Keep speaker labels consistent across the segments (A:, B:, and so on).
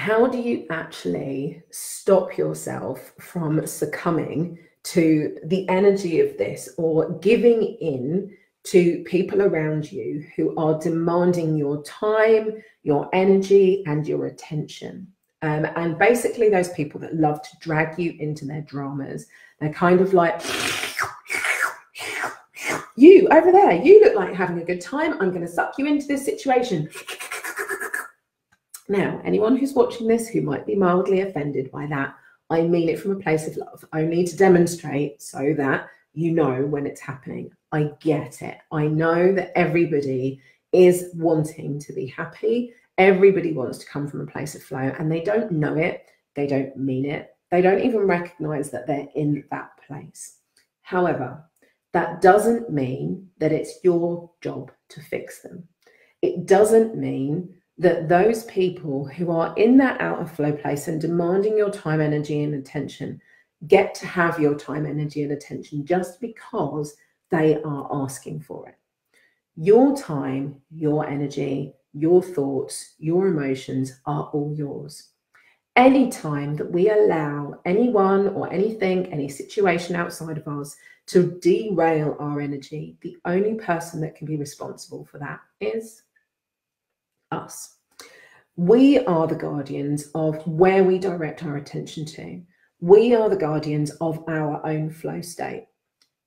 A: how do you actually stop yourself from succumbing to the energy of this or giving in to people around you who are demanding your time, your energy, and your attention? And basically those people that love to drag you into their dramas. They're kind of like, you over there, you look like having a good time. I'm going to suck you into this situation. Now, anyone who's watching this who might be mildly offended by that, I mean it from a place of love, only to demonstrate so that you know when it's happening. I get it. I know that everybody is wanting to be happy. Everybody wants to come from a place of flow, and they don't know it. They don't mean it. They don't even recognize that they're in that place. However, that doesn't mean that it's your job to fix them. It doesn't mean that those people who are in that out of flow place and demanding your time, energy, and attention get to have your time, energy, and attention just because they are asking for it. Your time, your energy, your thoughts, your emotions are all yours. Any time that we allow anyone or anything, any situation outside of us to derail our energy, the only person that can be responsible for that is us. We are the guardians of where we direct our attention to. We are the guardians of our own flow state.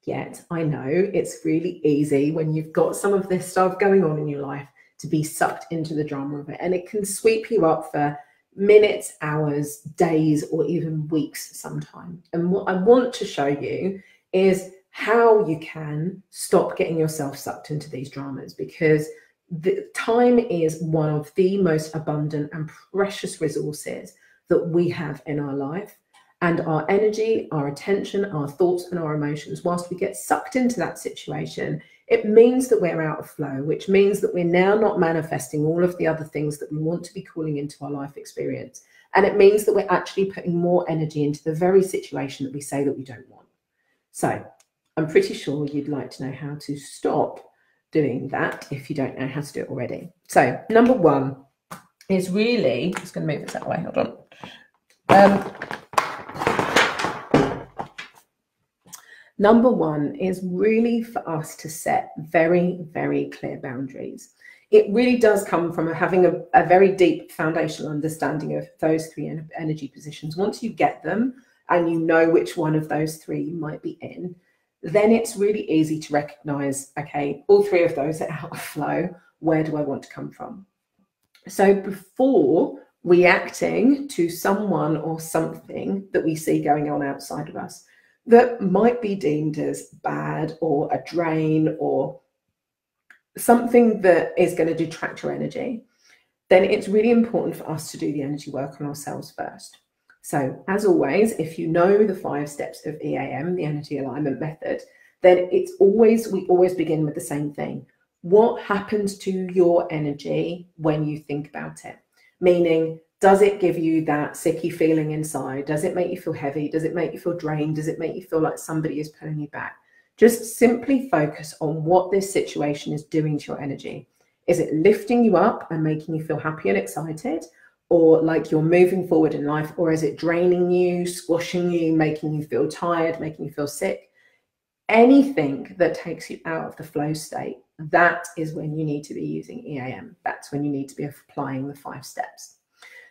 A: Yet I know it's really easy when you've got some of this stuff going on in your life to be sucked into the drama of it, and it can sweep you up for minutes, hours, days, or even weeks sometimes. And what I want to show you is how you can stop getting yourself sucked into these dramas, because the time is one of the most abundant and precious resources that we have in our life. And our energy, our attention, our thoughts, and our emotions, whilst we get sucked into that situation, it means that we're out of flow, which means that we're now not manifesting all of the other things that we want to be calling into our life experience. And it means that we're actually putting more energy into the very situation that we say that we don't want. So I'm pretty sure you'd like to know how to stop doing that if you don't know how to do it already. So number one is really, I'm just going to move this out of the way, hold on. Number one is really for us to set very, very clear boundaries. It really does come from having a very deep foundational understanding of those three energy positions. Once you get them and you know which one of those three you might be in, then it's really easy to recognize, okay, all three of those are out of flow. Where do I want to come from? So before reacting to someone or something that we see going on outside of us that might be deemed as bad or a drain or something that is going to detract your energy, then it's really important for us to do the energy work on ourselves first. So as always, if you know the 5 steps of EAM, the energy alignment method, then we always begin with the same thing. What happens to your energy when you think about it? Meaning, does it give you that sicky feeling inside? Does it make you feel heavy? Does it make you feel drained? Does it make you feel like somebody is pulling you back? Just simply focus on what this situation is doing to your energy. Is it lifting you up and making you feel happy and excited, or like you're moving forward in life? Or is it draining you, squashing you, making you feel tired, making you feel sick? Anything that takes you out of the flow state, that is when you need to be using EAM. That's when you need to be applying the 5 steps.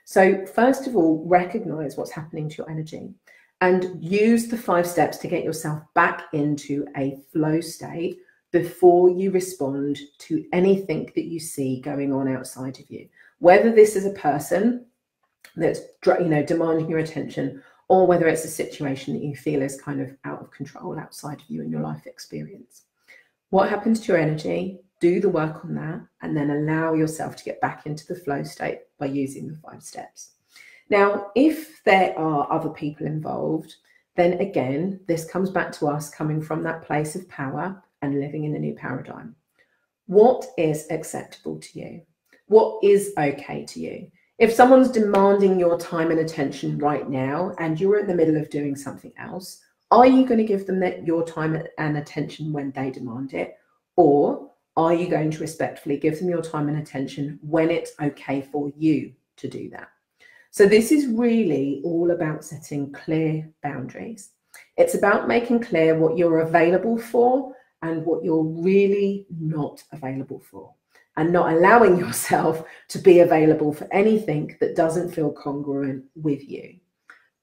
A: So first of all, recognize what's happening to your energy and use the 5 steps to get yourself back into a flow state before you respond to anything that you see going on outside of you. Whether this is a person that's, demanding your attention, or whether it's a situation that you feel is kind of out of control outside of you and your life experience. What happens to your energy? Do the work on that, and then allow yourself to get back into the flow state by using the 5 steps. Now, if there are other people involved, then again, this comes back to us coming from that place of power and living in a new paradigm. What is acceptable to you? What is okay to you? If someone's demanding your time and attention right now, and you're in the middle of doing something else, are you going to give them your time and attention when they demand it? Or are you going to respectfully give them your time and attention when it's okay for you to do that? So this is really all about setting clear boundaries. It's about making clear what you're available for and what you're really not available for, and not allowing yourself to be available for anything that doesn't feel congruent with you.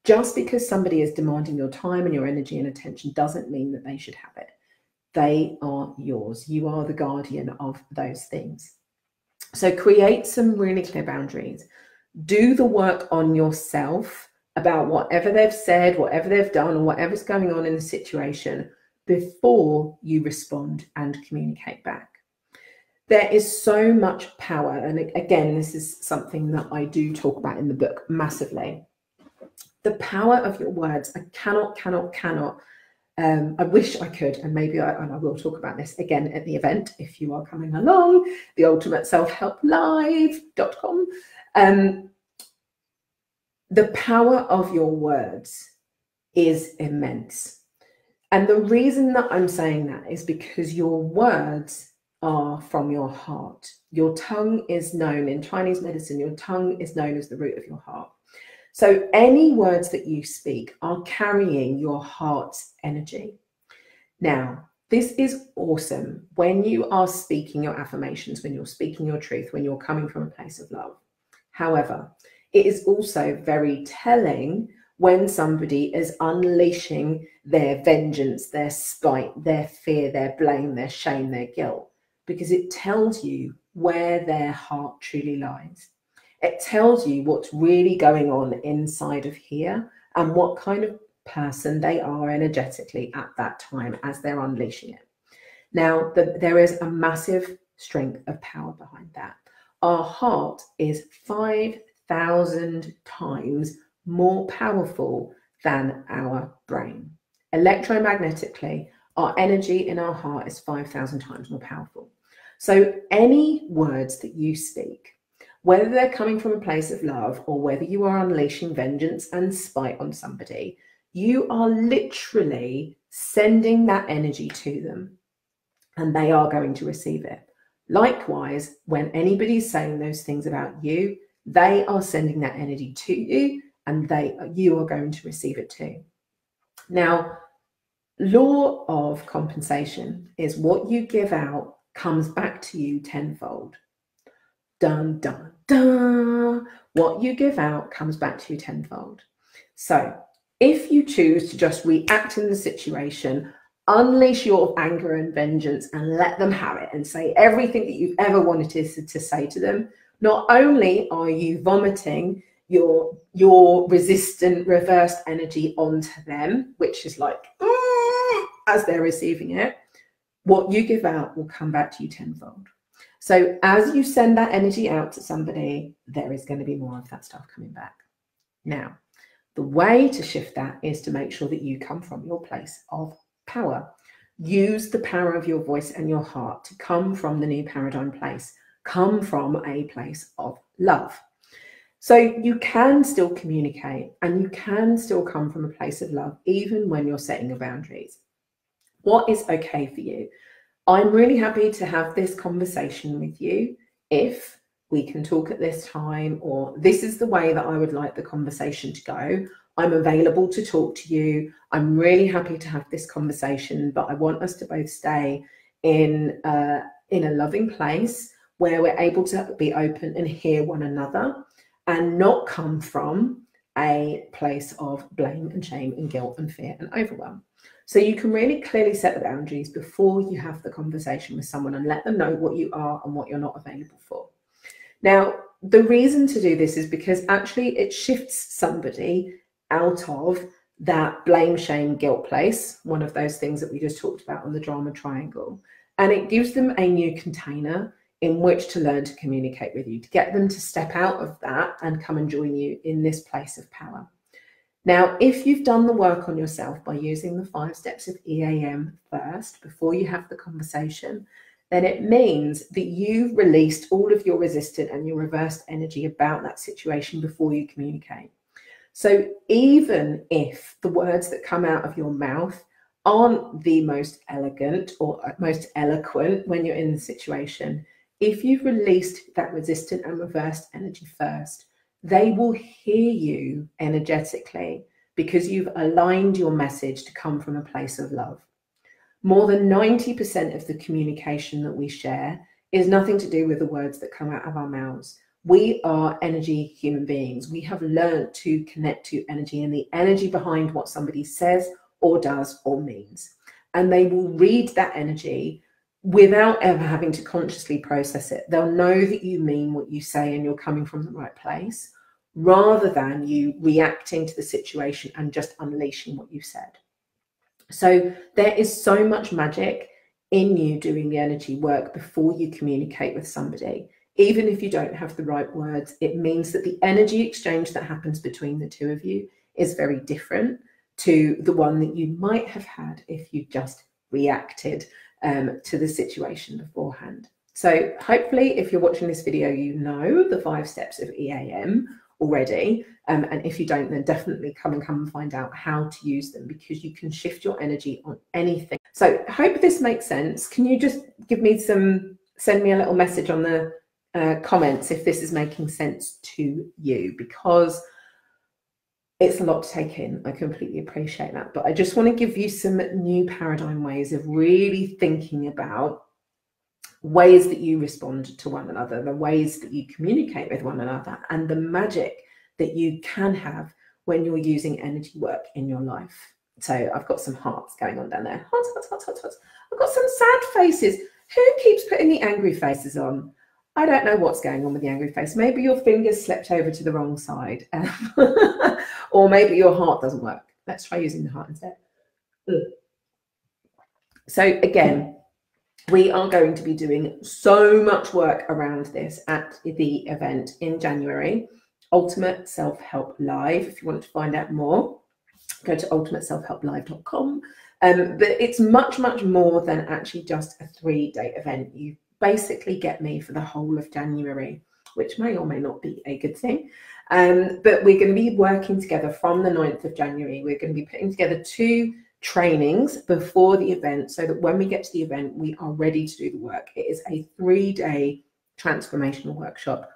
A: Just because somebody is demanding your time and your energy and attention doesn't mean that they should have it. They are yours. You are the guardian of those things. So create some really clear boundaries. Do the work on yourself about whatever they've said, whatever they've done, or whatever's going on in the situation before you respond and communicate back. There is so much power. And again, this is something that I do talk about in the book massively. The power of your words. I cannot. I wish I could, and maybe I will talk about this again at the event if you are coming along, theultimateselfhelplive.com. The power of your words is immense. And the reason that I'm saying that is because your words are from your heart. Your tongue is known in Chinese medicine, your tongue is known as the root of your heart. So any words that you speak are carrying your heart's energy. Now, this is awesome when you are speaking your affirmations, when you're speaking your truth, when you're coming from a place of love. However, it is also very telling when somebody is unleashing their vengeance, their spite, their fear, their blame, their shame, their guilt, because it tells you where their heart truly lies. It tells you what's really going on inside of here and what kind of person they are energetically at that time as they're unleashing it. Now, there is a massive strength of power behind that. Our heart is 5,000 times more powerful than our brain. Electromagnetically, our energy in our heart is 5,000 times more powerful. So any words that you speak, whether they're coming from a place of love or whether you are unleashing vengeance and spite on somebody, you are literally sending that energy to them and they are going to receive it. Likewise, when anybody's saying those things about you, they are sending that energy to you and you are going to receive it too. Now, law of compensation is what you give out comes back to you tenfold. Dun, dun, dun. What you give out comes back to you tenfold. So if you choose to just react in the situation, unleash your anger and vengeance and let them have it and say everything that you've ever wanted to say to them, not only are you vomiting your resistant reversed energy onto them, which is like as they're receiving it, what you give out will come back to you tenfold. So as you send that energy out to somebody, there is going to be more of that stuff coming back. Now, the way to shift that is to make sure that you come from your place of power. Use the power of your voice and your heart to come from the new paradigm place. Come from a place of love. So you can still communicate and you can still come from a place of love, even when you're setting your boundaries. What is okay for you? I'm really happy to have this conversation with you if we can talk at this time, or this is the way that I would like the conversation to go. I'm available to talk to you. I'm really happy to have this conversation, but I want us to both stay in a loving place where we're able to be open and hear one another and not come from a place of blame and shame and guilt and fear and overwhelm. So you can really clearly set the boundaries before you have the conversation with someone and let them know what you are and what you're not available for. Now, the reason to do this is because actually it shifts somebody out of that blame, shame, guilt place, one of those things that we just talked about on the drama triangle, and it gives them a new container in which to learn to communicate with you, to get them to step out of that and come and join you in this place of power. Now, if you've done the work on yourself by using the 5 steps of EAM first, before you have the conversation, then it means that you've released all of your resistant and your reversed energy about that situation before you communicate. So even if the words that come out of your mouth aren't the most elegant or most eloquent when you're in the situation, if you've released that resistant and reversed energy first, they will hear you energetically because you've aligned your message to come from a place of love. More than 90% of the communication that we share is nothing to do with the words that come out of our mouths. We are energy human beings. We have learned to connect to energy and the energy behind what somebody says or does or means. And they will read that energy without ever having to consciously process it. They'll know that you mean what you say and you're coming from the right place, rather than you reacting to the situation and just unleashing what you said. So there is so much magic in you doing the energy work before you communicate with somebody. Even if you don't have the right words, it means that the energy exchange that happens between the two of you is very different to the one that you might have had if you just reacted to the situation beforehand. So hopefully, if you're watching this video, you know the 5 steps of EAM already. And if you don't, then definitely come and find out how to use them, because you can shift your energy on anything. So hope this makes sense. Can you just send me a little message on the comments if this is making sense to you, because it's a lot to take in. I completely appreciate that. But I just want to give you some new paradigm ways of really thinking about ways that you respond to one another, the ways that you communicate with one another, and the magic that you can have when you're using energy work in your life. So I've got some hearts going on down there. Hearts, hearts, hearts, hearts, hearts. I've got some sad faces. Who keeps putting the angry faces on? I don't know what's going on with the angry face. Maybe your fingers slipped over to the wrong side. Or maybe your heart doesn't work. Let's try using the heart instead. So again, we are going to be doing so much work around this at the event in January, Ultimate Self-Help Live. If you want to find out more, go to ultimateselfhelplive.com. But it's much, much more than actually just a 3-day event. You basically get me for the whole of January, which may or may not be a good thing. But we're going to be working together from the 9th of January. We're going to be putting together 2 trainings before the event, so that when we get to the event, we are ready to do the work. It is a 3-day transformational workshop.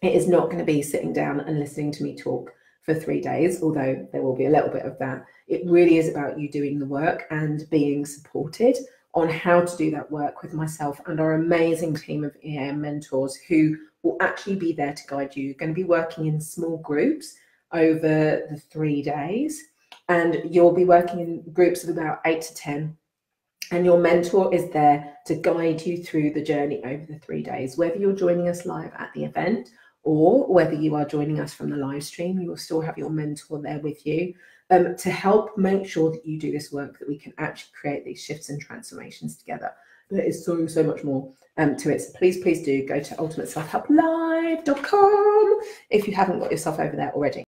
A: It is not going to be sitting down and listening to me talk for 3 days, although there will be a little bit of that. It really is about you doing the work and being supported on how to do that work with myself and our amazing team of EAM mentors who will actually be there to guide you. You're going to be working in small groups over the 3 days, and you'll be working in groups of about 8 to 10. And your mentor is there to guide you through the journey over the 3 days. Whether you're joining us live at the event or whether you are joining us from the live stream, you will still have your mentor there with you to help make sure that you do this work, that we can actually create these shifts and transformations together. There is so, so much more to it. So please, please do go to ultimateselfhelplive.com if you haven't got yourself over there already.